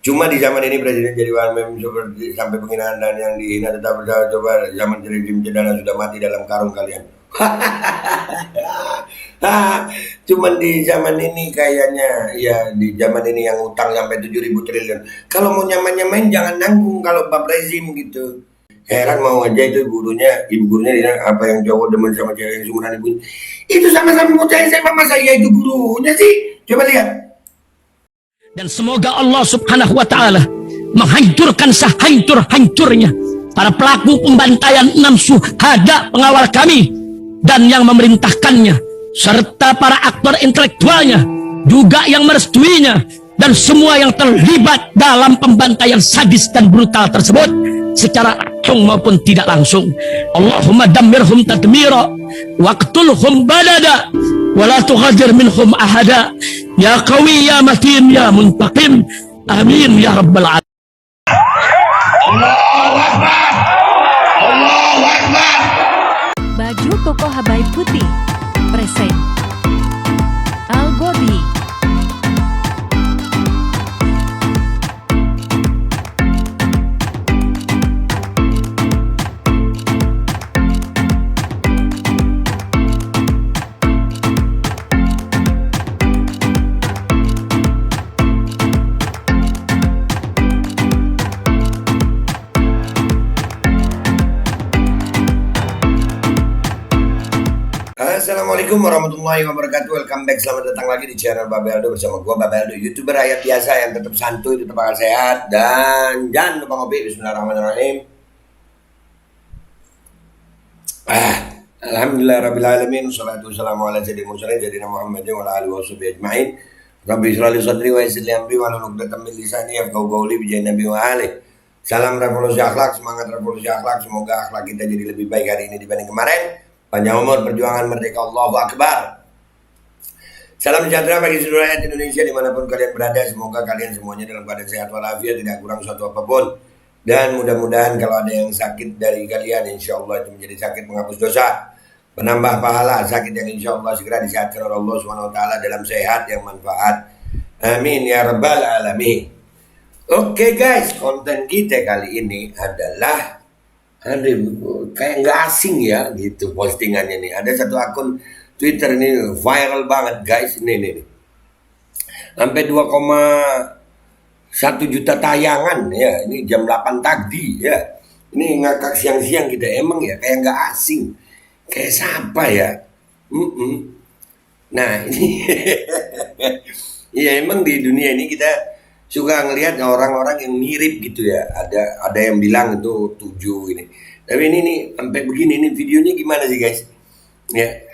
Cuma di zaman ini presiden jadi wamen seperti sampai penghinaan dan yang dihina tetap bersama coba zaman rezim cedera sudah mati dalam karung kalian. Cuman di zaman ini kayaknya ya di zaman ini yang utang sampai 7.000 triliun. Kalau mau nyaman-nyamain jangan nanggung kalau bab rezim gitu. Heran mau aja itu gurunya, ibu gurunya bilang apa yang cowok demen sama cewek yang sumuran ibu. Itu sama-sama bocah SMA masa iya itu gurunya sih? Coba lihat. Dan semoga Allah subhanahu wa ta'ala menghancurkan sehancur-hancurnya para pelaku pembantaian 6 syuhada pengawal kami dan yang memerintahkannya, serta para aktor intelektualnya juga yang merestuinya, dan semua yang terlibat dalam pembantaian sadis dan brutal tersebut secara langsung maupun tidak langsung. Allahumma dammirhum tadmira waqtulhum badada wala tughadir minhum ahada ya qawi ya matin ya muntaqim amin ya rabbal alamin. Allahu Akbar. Allahu Akbar. Baju koko Habaib Putih present Al-Godi. Assalamualaikum warahmatullahi wabarakatuh. Welcome back, selamat datang lagi di channel Babeldo bersama gua Babeldo, YouTuber rakyat biasa yang tetap santuy, tetap akal sehat, dan jangan lupa ngopi. Bismillahirrahmanirrahim. Alhamdulillah rabbil alamin, wassalatu wassalamu ala sayyidil mursalin sayyidina Muhammadin wa ala alihi washabihi ajmain. Rabbi shrah li sadri wa yassir li amri wahlul 'uqdatam min lisani yafqahu qawli bi jahi nabi wa alihi. Salam revolusi akhlak, semangat revolusi akhlak. Semoga akhlak kita jadi lebih baik hari ini dibanding kemarin. Panjang umur, perjuangan merdeka, Allahu Akbar. Salam sejahtera bagi seluruh rakyat Indonesia dimanapun kalian berada. Semoga kalian semuanya dalam keadaan sehat walafiat, tidak kurang suatu apapun. Dan mudah-mudahan kalau ada yang sakit dari kalian, insya Allah itu menjadi sakit penghapus dosa, penambah pahala. Sakit yang insya Allah segera disehatkan oleh Allah SWT dalam sehat yang manfaat. Amin ya rabbal alamin. Oke guys, konten kita kali ini adalah kayak nggak asing ya gitu postingannya nih. Ada satu akun Twitter ini viral banget guys, ini sampai 2,1 juta tayangan ya. Ini jam 8 tadi ya. Ini ngakak siang-siang kita, emang ya kayak nggak asing, kayak siapa ya. Nah ini ya emang di dunia ini kita suka ngelihat orang-orang yang mirip gitu ya. Ada yang bilang itu 7 ini. Tapi ini nih sampai begini, ini videonya gimana sih guys? Ya.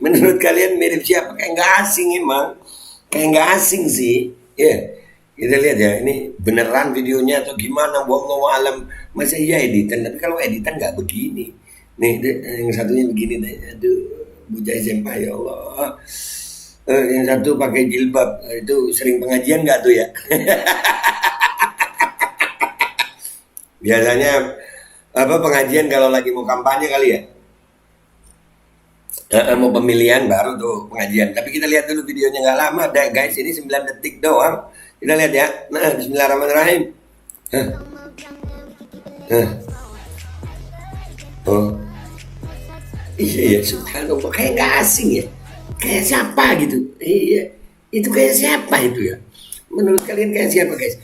Menurut kalian mirip siapa? Kayak nggak asing emang. Kayak nggak asing sih. Ya. Kita lihat ya, ini beneran videonya atau gimana? Wallahu alam. Masa iya editan? Tapi kalau editan nggak begini. Nih yang satunya begini deh. Aduh, bocah SMP ya Allah. Yang satu pakai jilbab, itu sering pengajian nggak tuh ya? Biasanya apa pengajian kalau lagi mau kampanye kali ya? Mau pemilihan baru tuh pengajian. Tapi kita lihat dulu videonya, nggak lama deh guys, ini 9 detik doang. Kita lihat ya. Nah, bismillahirrahmanirrahim. Oh, iya subhanallah, kayak nggak asing ya. Kayak siapa gitu? Iya, itu kayak siapa itu ya? Menurut kalian kayak siapa guys?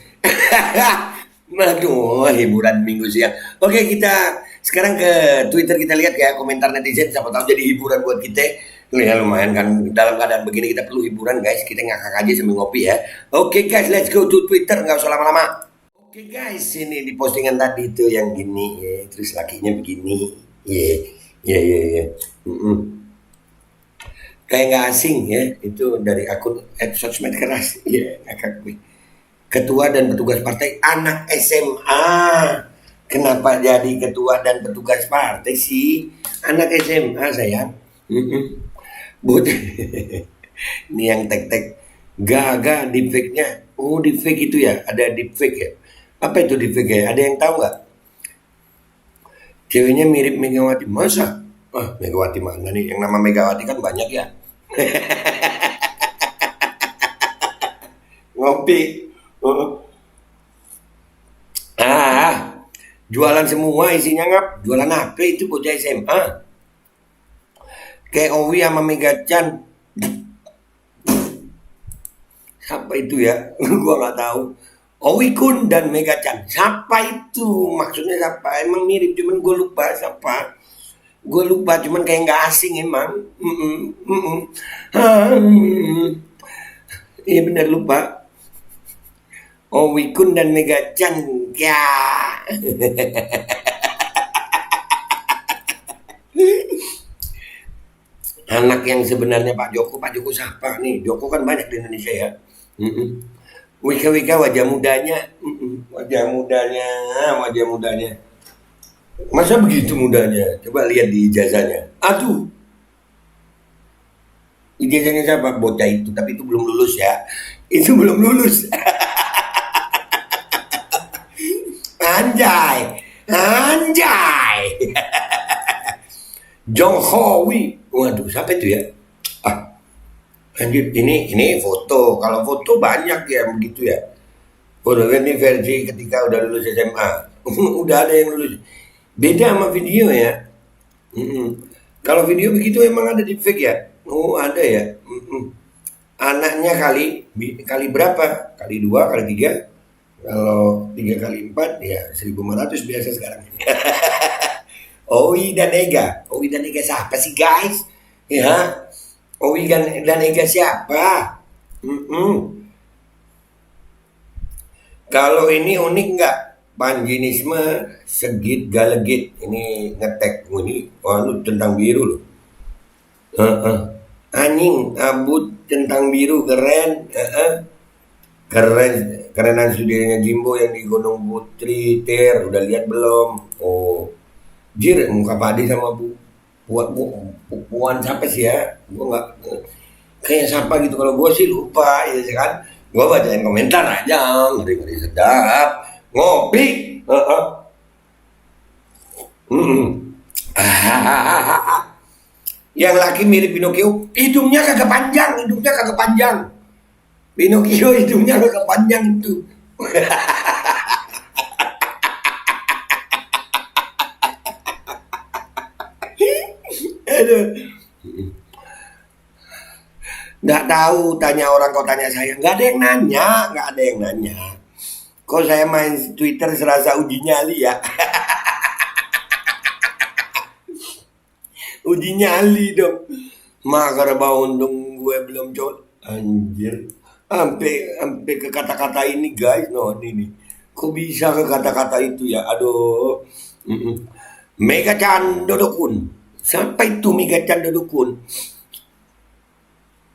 Aduh, hiburan minggu siang. Oke, kita sekarang ke Twitter, kita lihat ya komentar netizen. Siapa tahu jadi hiburan buat kita. Ya lumayan kan, dalam keadaan begini kita perlu hiburan guys. Kita ngakak aja sambil ngopi ya. Oke guys, let's go to Twitter, nggak usah lama-lama. Oke guys, ini di postingan tadi itu yang gini ya. Terus lakinya begini. Ya. Kayak nggak asing ya, itu dari akun @sosmed keras ya, ngakak gue. Ketua dan petugas partai anak SMA. Kenapa jadi ketua dan petugas partai sih? Anak SMA sayang. But ini yang tek gaga deepfake-nya. Oh deepfake itu ya, ada deepfake ya. Apa itu deepfake ya? Ada yang tahu nggak? Ceweknya mirip Megawati, masa? Megawati mana nih? Yang nama Megawati kan banyak ya. Ngopi. Jualan semua isinya ngap. Jualan apa itu bocah SMA? Kayak Owi sama Megachan. Siapa itu ya? Gua nggak tahu. Owi Kun dan Megachan. Siapa itu? Maksudnya siapa? Emang mirip, cuman gue lupa siapa. Gue lupa, cuman kayak nggak asing emang. Iya benar lupa. Owi Kun dan Megachan. Ya. Anak yang sebenarnya Pak Joko siapa nih? Joko kan banyak di Indonesia ya. Wika wajah mudanya, wajah mudanya. Masa begitu mudanya? Coba lihat di ijazahnya. Aduh, ijazahnya siapa? Bocah itu, tapi itu belum lulus ya. Itu belum lulus. Anjay. Jong Howi. Waduh, siapa itu ya? Lanjut, ini foto. Kalau foto banyak ya begitu ya. Foto ini versi ketika udah lulus SMA. Udah ada yang lulus. Beda sama video ya. Kalau video begitu emang ada di fake ya? Oh ada ya. Anaknya kali berapa? Kali 2, kali 3. Kalau 3 kali 4 ya 1.500 biasa sekarang. Owi dan Ega siapa sih guys? Ya, Owi dan Ega siapa? Kalau ini unik nggak? Panjinisme segit galegit. Ini ngetek ini. Wah lu centang biru loh. Anjing abut centang biru keren. Kerenan studianya Jimbo yang di Gunung Putri Ter. Udah lihat belum? Oh jir, muka Padi sama Puan siapa sih ya? Gue nggak kayak siapa gitu. Kalau gue sih lupa ya kan. Gue bacain komentar aja, ngeri sedap, ngopi. Yang laki mirip Pinocchio, hidungnya kagak panjang. Pinocchio hidungnya kagak panjang itu. Nggak tahu, tanya orang kok tanya saya. Nggak ada yang nanya. Kok saya main Twitter serasa uji nyali ya. Uji nyali dong. Makar bau untung gue belum coba. Anjir. Sampai ke kata-kata ini guys. No, ini. Kok bisa ke kata-kata itu ya? Aduh. Megachan Dodokun. Sampai itu Megachan Dodokun.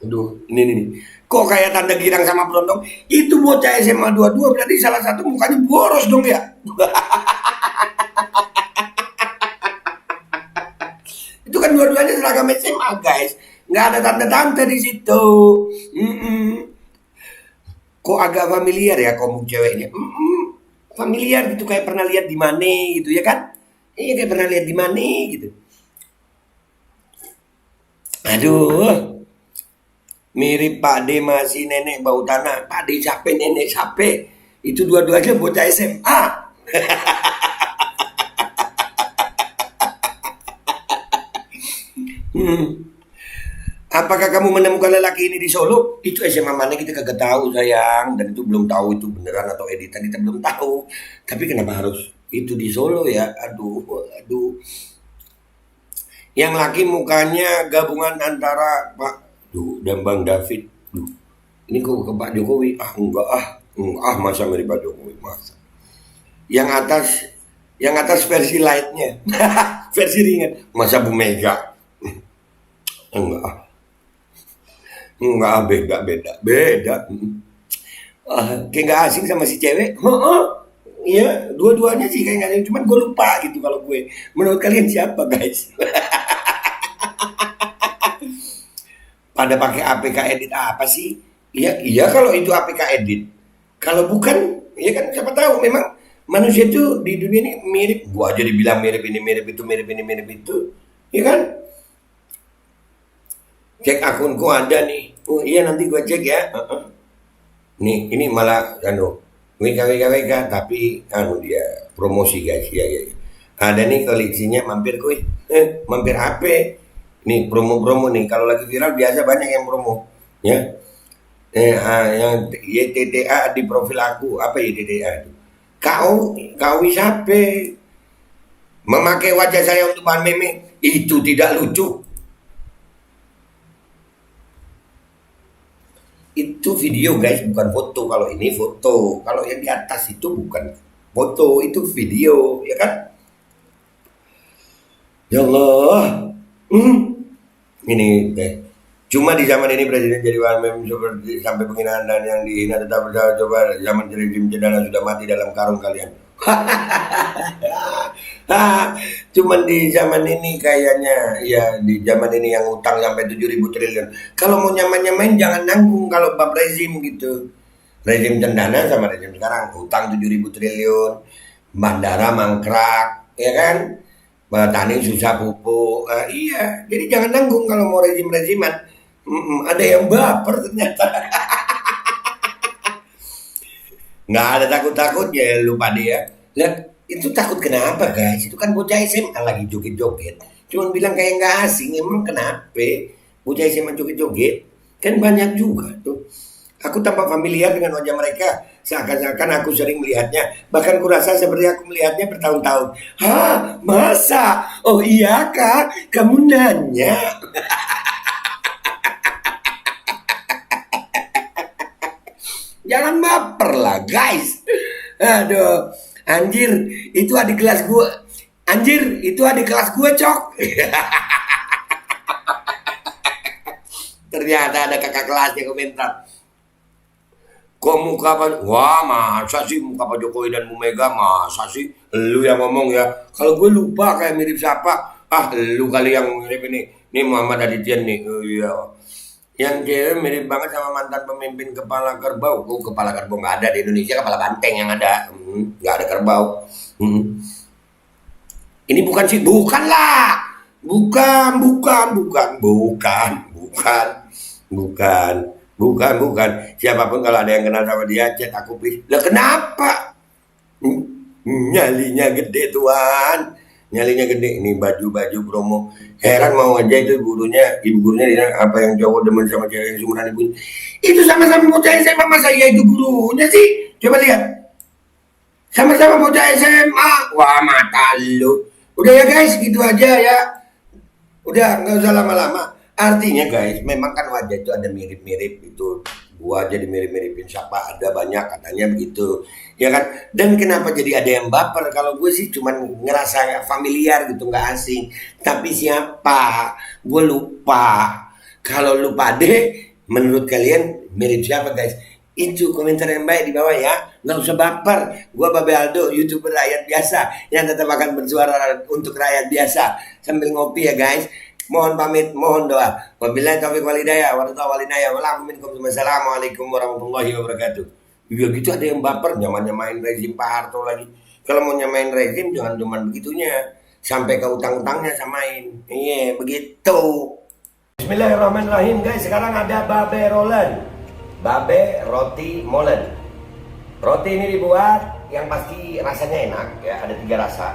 Aduh, ini. Kok kayak tanda girang sama Brondong? Itu bocah SMA 22 berarti salah satu mukanya boros dong ya. Itu kan dua-duanya seragam SMA guys. Nggak ada tanda-tanda di situ. Kok agak familiar ya komuk ceweknya? Familiar gitu, kayak pernah lihat di mana gitu ya kan? Iya kayak pernah lihat di mana gitu. Aduh. Mirip Pak D masih nenek bau tanah. Pak D siapa, nenek siapa? Itu dua-duanya bocah SMA. Apakah kamu menemukan lelaki ini di Solo? Itu SMA mana kita kagak tahu sayang. Dan itu belum tahu itu beneran atau editan, kita belum tahu. Tapi kenapa harus itu di Solo ya? Aduh. Yang laki mukanya gabungan antara Pak dan Bang David. Ini kok ke Pak Jokowi? Enggak masa mirip Pak Jokowi, masa. Yang atas versi lightnya. Versi ringan. Masa Bu Mega? Enggak, beda. Kayak nggak asing sama si cewek. Iya, dua-duanya sih kayak nggak asing. Cuman gue lupa gitu kalau gue. Menurut kalian siapa guys? Pada pakai APK edit apa sih? Iya kalau itu APK edit. Kalau bukan, ya kan siapa tahu memang manusia itu di dunia ini mirip. Gua aja dibilang mirip ini, mirip itu, ya kan? Cek akunku ada nih. Oh iya nanti gua cek ya. ini malah WK tapi dia promosi guys. Ya. Ada nih koleksinya, mampir kuy. Mampir HP. Nih promo nih, kalau lagi viral biasa banyak yang promo ya. Yang YTTA di profil aku, apa YTTA itu? Kau siapa? Memakai wajah saya untuk bahan meme, itu tidak lucu. Itu video guys, bukan foto. Kalau ini foto, kalau yang di atas itu bukan foto, itu video, ya kan? Ya Allah, ini cuma di zaman ini presiden jadi bahan meme seperti sampai penghinaan dan yang dihina tetap bersama. Coba zaman rezim cedera sudah mati dalam karung kalian. Cuman di zaman ini kayaknya, ya di zaman ini yang utang sampai 7.000 triliun. Kalau mau nyamain jangan nanggung kalau bab rezim gitu. Rezim cendana sama rezim sekarang, utang 7.000 triliun, bandara mangkrak, ya kan? Tani susah pupuk. Iya, jadi jangan nanggung kalau mau rezim-reziman. Ada yang baper ternyata. Nggak ada takut-takutnya ya, lupa dia. Lihat, itu takut kenapa guys? Itu kan bocah SMA lagi joget-joget. Cuman bilang kayak nggak asing, emang kenapa? Bocah SMA joget-joget, kan banyak juga tuh. Aku tampak familiar dengan wajah mereka, seakan-akan aku sering melihatnya. Bahkan kurasa seperti aku melihatnya bertahun-tahun. Hah, masa? Oh iya kak, kamu nanya. Jangan baper lah guys. Aduh, anjir, itu adik kelas gue. Anjir, itu adik kelas gue, cok. Ternyata ada kakak kelasnya komentar. Kok muka Pak, wah masa sih muka Pak Jokowi dan Bu Mega, masa sih lu yang ngomong ya. Kalau gue lupa kayak mirip siapa. Lu kali yang mirip ini. Ini Muhammad Aditya nih. Oh iya. Yang cewek mirip banget sama mantan pemimpin kepala kerbau. Kepala kerbau nggak ada di Indonesia, kepala banteng yang ada. Nggak ada kerbau. Ini bukan sih, bukan lah. Bukan. Siapapun kalau ada yang kenal sama dia, chat aku please. Lah kenapa? Nyalinya gede tuan. Nyalinya gede. Ini baju promo. Heran mau aja itu ibu gurunya bilang apa yang cowok demen sama cewek yang seumuran ibunya. Itu sama-sama bocah SMA, masa iya itu gurunya sih? Coba lihat. Sama-sama bocah SMA. Wah mata lu. Udah ya guys, gitu aja ya. Udah, nggak usah lama-lama. Artinya guys, memang kan wajah itu ada mirip-mirip itu. Gua jadi mirip-miripin siapa, ada banyak katanya begitu. Ya kan? Dan kenapa jadi ada yang baper? Kalau gue sih cuman ngerasa familiar gitu, nggak asing. Tapi siapa? Gue lupa. Kalau lupa deh, menurut kalian mirip siapa guys? Itu komentar yang baik di bawah ya. Nggak usah baper. Gua Babe Aldo, YouTuber rakyat biasa yang tetap akan bersuara untuk rakyat biasa sambil ngopi ya guys. Mohon pamit, mohon doa. Wabillahi taufiq wal hidayah, wassalamualaikum warahmatullahi wabarakatuh. Ya gitu ada yang baper, nyamain rezim Pak Harto lagi. Kalau mau nyamain rezim jangan cuma begitunya, sampai ke utang-utangnya samain. Iya, begitu. Bismillahirrahmanirrahim guys, sekarang ada Babe Rolen. Babe roti molen. Roti ini dibuat yang pasti rasanya enak ya, ada 3 rasa.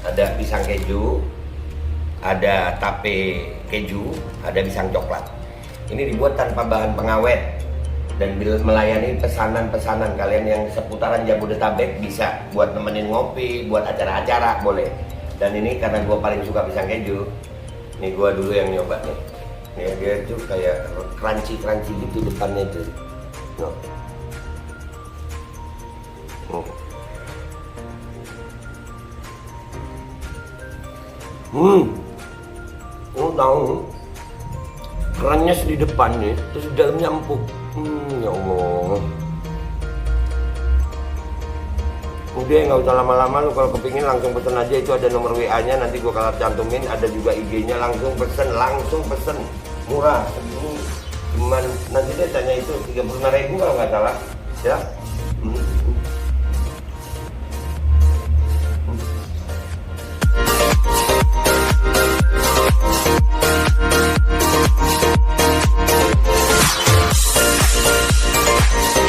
Ada pisang keju, ada tape keju, ada pisang coklat. Ini dibuat tanpa bahan pengawet dan melayani pesanan-pesanan kalian yang seputaran Jabodetabek, bisa buat nemenin ngopi, buat acara-acara boleh. Dan ini karena gue paling suka pisang keju, ini gue dulu yang nyoba nih. Ya, dia tuh kayak crunchy gitu depannya itu. Tahu kerannya di depan nih, terus di dalamnya empuk. Ya Allah. Udah nggak usah lama-lama, lu kalau kepingin langsung pesen aja, itu ada nomor WA-nya, nanti gua kalau cantumin, ada juga IG-nya, langsung pesen, murah. Ini cuman nanti dia tanya itu 35.000 kalau nggak salah, ya. wabarakatuh.